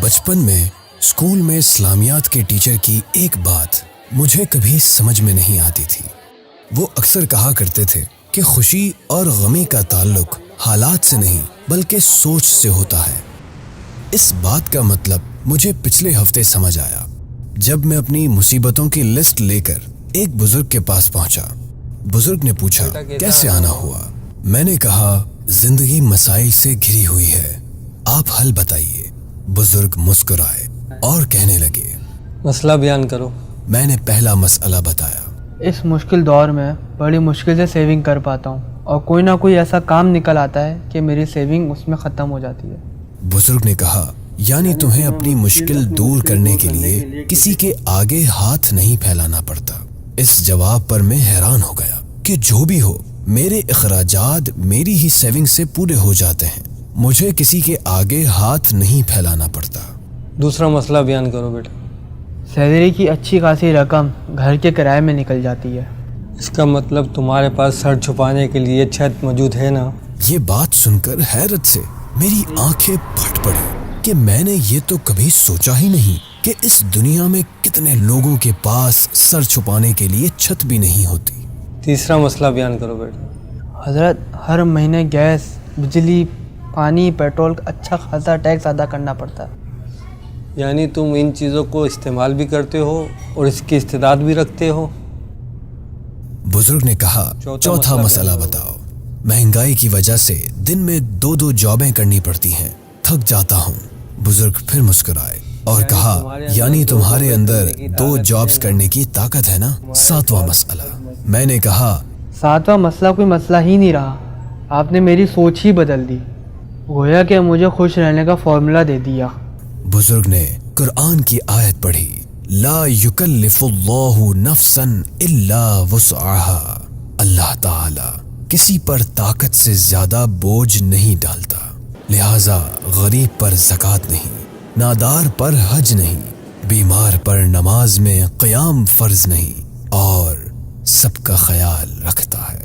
بچپن میں اسکول میں اسلامیات کے ٹیچر کی ایک بات مجھے کبھی سمجھ میں نہیں آتی تھی۔ وہ اکثر کہا کرتے تھے کہ خوشی اور غمی کا تعلق حالات سے نہیں بلکہ سوچ سے ہوتا ہے۔ اس بات کا مطلب مجھے پچھلے ہفتے سمجھ آیا جب میں اپنی مصیبتوں کی لسٹ لے کر ایک بزرگ کے پاس پہنچا۔ بزرگ نے پوچھا کیسے آنا ہوا؟ میں نے کہا زندگی مسائل سے گھری ہوئی ہے، آپ حل بتائیے۔ بزرگ مسکرائے اور کہنے لگے مسئلہ بیان کرو۔ میں نے پہلا مسئلہ بتایا۔ اس مشکل دور میں بڑی مشکل سے سیونگ کر پاتا ہوں اور کوئی نہ کوئی ایسا کام نکل آتا ہے کہ میری سیونگ اس میں ختم ہو جاتی ہے۔ بزرگ نے کہا یعنی تمہیں اپنی مشکل دور کرنے کے لیے کسی کے آگے ہاتھ نہیں پھیلانا پڑتا۔ اس جواب پر میں حیران ہو گیا کہ جو بھی ہو میرے اخراجات میری ہی سیونگ سے پورے ہو جاتے ہیں، مجھے کسی کے آگے ہاتھ نہیں پھیلانا پڑتا۔ دوسرا مسئلہ بیان کرو بیٹا۔ سیلری کی اچھی خاصی رقم گھر کے کرائے میں نکل جاتی ہے۔ اس کا مطلب تمہارے پاس سر چھپانے کے لیے چھت موجود ہے نا؟ یہ بات سن کر حیرت سے میری آنکھیں پھٹ پڑی کہ میں نے یہ تو کبھی سوچا ہی نہیں کہ اس دنیا میں کتنے لوگوں کے پاس سر چھپانے کے لیے چھت بھی نہیں ہوتی۔ تیسرا مسئلہ بیان کرو بیٹا۔ حضرت ہر مہینے گیس، بجلی، پانی، پیٹرول کا اچھا خاصا ٹیکس ادا کرنا پڑتا ہے۔ یعنی تم ان چیزوں کو استعمال بھی کرتے ہو اور اس کی استعداد بھی رکھتے ہو؟ بزرگ نے کہا چوتھا مسئلہ بتاؤ۔ مہنگائی کی وجہ سے دن میں 2 جابیں کرنی پڑتی ہیں، تھک جاتا ہوں۔ بزرگ پھر مسکرائے اور کہا یعنی تمہارے اندر 2 جابز کرنے کی طاقت ہے نا؟ ساتواں مسئلہ۔ میں نے کہا ساتواں مسئلہ کوئی مسئلہ ہی نہیں رہا، آپ نے میری سوچ ہی بدل دی، گویا کہ مجھے خوش رہنے کا فارمولا دے دیا۔ بزرگ نے قرآن کی آیت پڑھی، لا یکلف اللہ نفسا الا وسعها۔ اللہ تعالی کسی پر طاقت سے زیادہ بوجھ نہیں ڈالتا، لہٰذا غریب پر زکوٰۃ نہیں، نادار پر حج نہیں، بیمار پر نماز میں قیام فرض نہیں، اور سب کا خیال رکھتا ہے۔